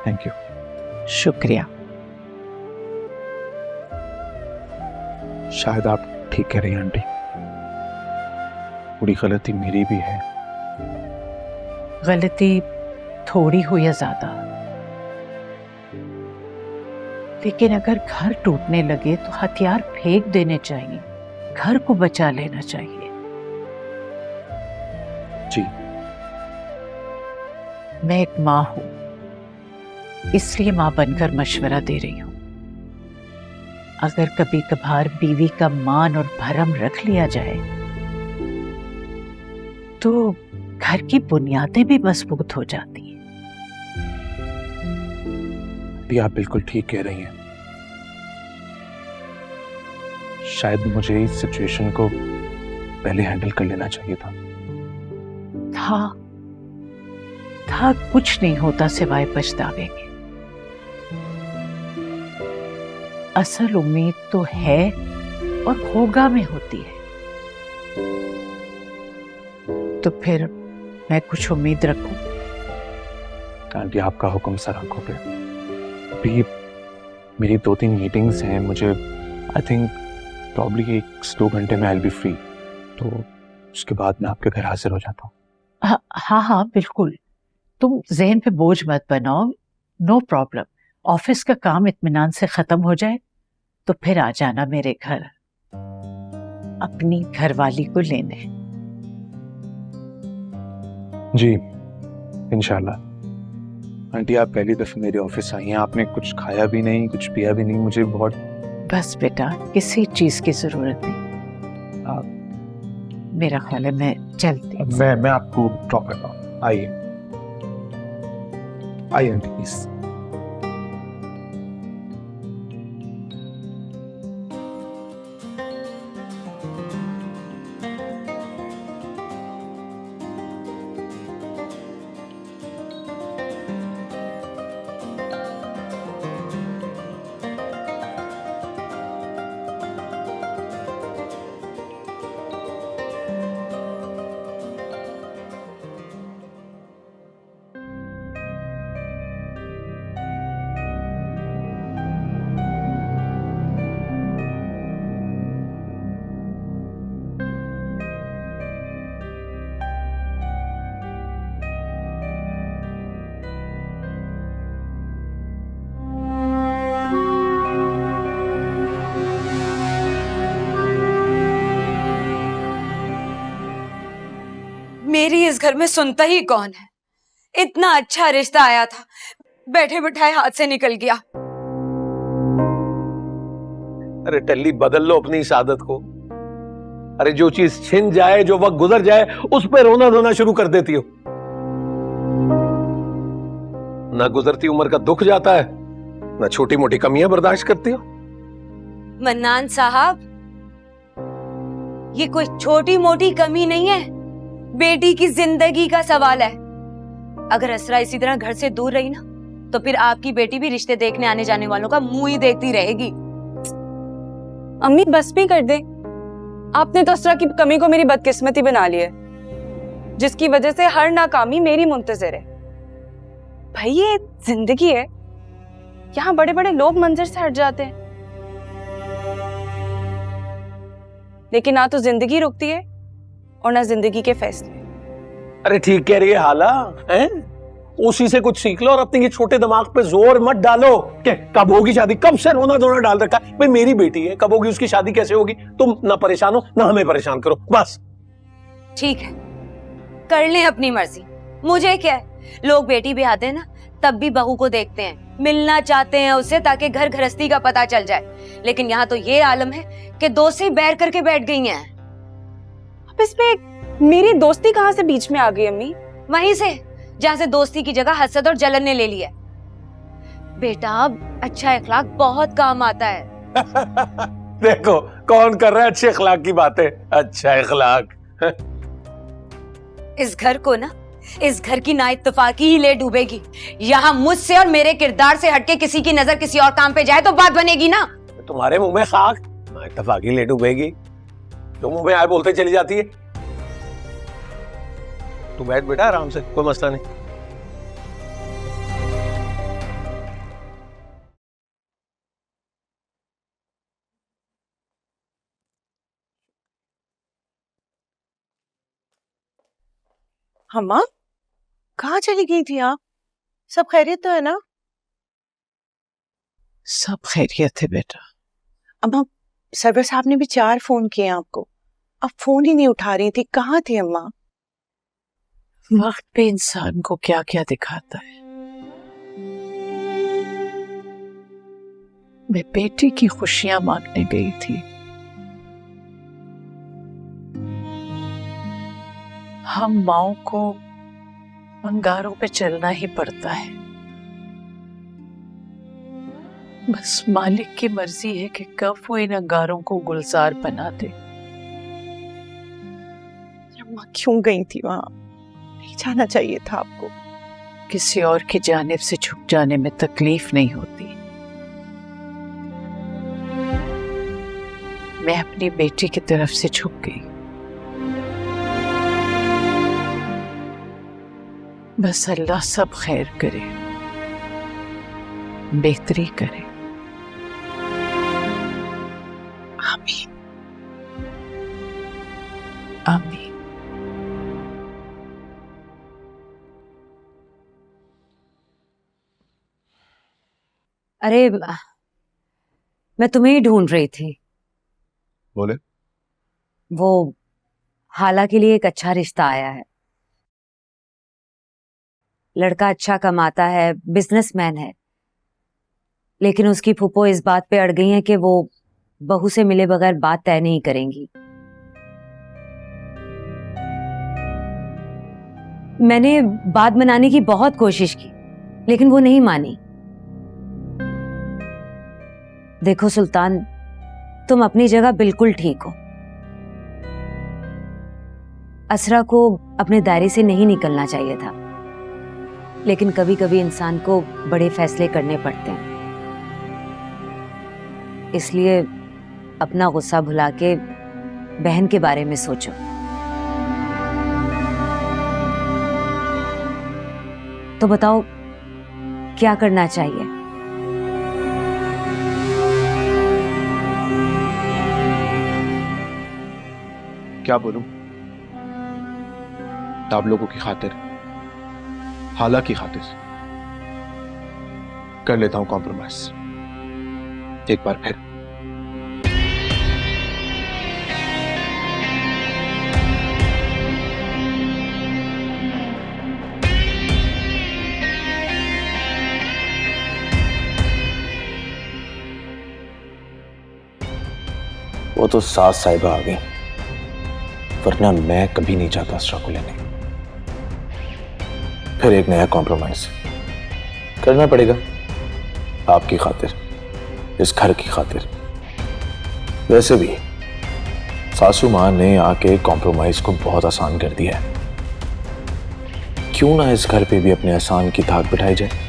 Thank you. शुक्रिया। शायद आप ठीक कह रही हैं आंटी, पूरी गलती मेरी भी है। गलती थोड़ी हो या ज्यादा, लेकिन अगर घर टूटने लगे तो हथियार फेंक देने चाहिए, घर को बचा लेना चाहिए। जी। मैं एक माँ हूं, इसलिए माँ बनकर मशवरा दे रही हूं। अगर कभी कभार बीवी का मान और भरम रख लिया जाए तो घर की बुनियादें भी मजबूत हो जाती हैं। ये आप बिल्कुल ठीक कह रही हैं। शायद मुझे इस सिचुएशन को पहले हैंडल कर लेना चाहिए था। था कुछ नहीं होता सिवाय पछतावे के। असल उम्मीद तो है और होगा में होती है, तो फिर मैं कुछ उम्मीद रखूं? आंटी आपका हुक्म सर आंखों पे। अभी मेरी 2-3 मीटिंग्स हैं, मुझे आई थिंक प्रॉब्ली 1-2 घंटे में आई विल बी फ्री, तो उसके बाद मैं आपके घर हाजिर हो जाता हूँ। हाँ बिल्कुल, तुम जहन पे बोझ मत बनाओ। No problem. ऑफिस का काम इत्मीनान से खत्म हो जाए तो फिर आ जाना मेरे घर अपनी घरवाली को लेने। जी इंशाल्लाह। आंटी आप पहली दफे मेरे ऑफिस आई हैं, आपने कुछ खाया भी नहीं, कुछ पिया भी नहीं, मुझे बहुत। बस बेटा, किसी चीज की जरूरत नहीं। मेरा ख्याल है मैं चलती हूं। मैं आपको ड्रॉप करता हूँ। आइए आइए आंटी प्लीज। मेरी इस घर में सुनता ही कौन है? इतना अच्छा रिश्ता आया था, बैठे बिठाए हाथ से निकल गया। अरे टल्ली, बदल लो अपनी इस आदत को। अरे जो चीज छिन जाए, जो वक्त गुजर जाए, उस पे रोना धोना शुरू कर देती हो। ना गुजरती उम्र का दुख जाता है, ना छोटी मोटी कमियां बर्दाश्त करती हो। मन्नान साहब, ये कोई छोटी मोटी कमी नहीं है, बेटी की जिंदगी का सवाल है। अगर असरा इसी तरह घर से दूर रही ना, तो फिर आपकी बेटी भी रिश्ते देखने आने जाने वालों का मुंह ही देखती रहेगी। अम्मी बस भी कर दे। आपने तो असरा की कमी को मेरी बदकिस्मती बना ली है, जिसकी वजह से हर नाकामी मेरी मुंतजर है। भाई ये जिंदगी है, यहाँ बड़े बड़े लोग मंजर से हट जाते हैं, लेकिन ना तो जिंदगी रुकती है और ना जिंदगी के फैसले। अरे ठीक कह रही है हाला, हैं? उसी से कुछ सीख लो और अपने ये छोटे दिमाग पे जोर मत डालो कि कब होगी शादी, कब से रोना धोना डाल रखा है। भाई मेरी बेटी है, कब होगी उसकी शादी, कैसे होगी, तुम ना परेशान हो ना हमें परेशान करो, बस। ठीक है, कर लें अपनी मर्जी, मुझे क्या है। लोग बेटी भी आते हैं ना, तब भी बहू को देखते हैं, मिलना चाहते हैं उससे, ताकि घर गृहस्थी का पता चल जाए। लेकिन यहाँ तो ये आलम है कि दो से बैर करके बैठ गई हैं। अब इसमें मेरी दोस्ती कहाँ से बीच में आ गई अम्मी? वहीं से जहाँ से दोस्ती की जगह हसद और जलन ने ले लिया। बेटा अच्छा इखलाक बहुत काम आता है। देखो कौन कर रहा है अच्छे इखलाक की बातें। अच्छा इखलाक इस घर को ना, इस घर की नाइत्तेफाकी ही ले डूबेगी। यहाँ मुझसे और मेरे किरदार से हटके किसी की नजर किसी और काम पे जाए तो बात बनेगी ना। तुम्हारे मुंह में खाक, नाइत्तेफाकी ले डूबेगी, तुम मुंह में आए बोलते चली जाती है। तू बैठ बेटा आराम से, कोई मसला नहीं। अम्मा कहाँ चली गई थी आप? सब खैरियत तो है ना? सब खैरियत है बेटा। अम्मा सरवर साहब ने भी 4 फोन किए आपको, अब फोन ही नहीं उठा रही थी, कहाँ थी अम्मा? वक्त पे इंसान को क्या क्या दिखाता है। मैं बेटी की खुशियां मांगने गई थी। हम माओ को अंगारों पे चलना ही पड़ता है। बस मालिक की मर्जी है कि कब वो इन अंगारों को गुलजार बना दे। अम्मा क्यों गई थी वहां? नहीं जाना चाहिए था आपको। किसी और की जानिब से झुक जाने में तकलीफ नहीं होती। मैं अपनी बेटी की तरफ से झुक गई। बस अल्लाह सब खैर करे, बेहतरी करे। आमीन। आमीन। अरे मैं तुम्हें ही ढूंढ रही थी। बोले। वो हाला के लिए एक अच्छा रिश्ता आया है। लड़का अच्छा कमाता है, बिजनेसमैन है, लेकिन उसकी फूफो इस बात पे अड़ गई है कि वो बहू से मिले बगैर बात तय नहीं करेंगी। मैंने बात बनाने की बहुत कोशिश की, लेकिन वो नहीं मानी। देखो सुल्तान, तुम अपनी जगह बिल्कुल ठीक हो। असरा को अपने दायरे से नहीं निकलना चाहिए था, लेकिन कभी कभी इंसान को बड़े फैसले करने पड़ते हैं। इसलिए अपना गुस्सा भुला के बहन के बारे में सोचो। तो बताओ क्या करना चाहिए? क्या बोलूं? आप लोगों की खातिर, हाला की खातिर कर लेता हूं कॉम्प्रोमाइज एक बार फिर। वो तो सास साहिबा आ गई, वरना मैं कभी नहीं चाहता असरा को लेने। फिर एक नया कॉम्प्रोमाइज करना पड़ेगा आपकी खातिर, इस घर की खातिर। वैसे भी सासू मां ने आके कॉम्प्रोमाइज को बहुत आसान कर दिया है। क्यों ना इस घर पे भी अपने एहसान की धाक बिठाई जाए।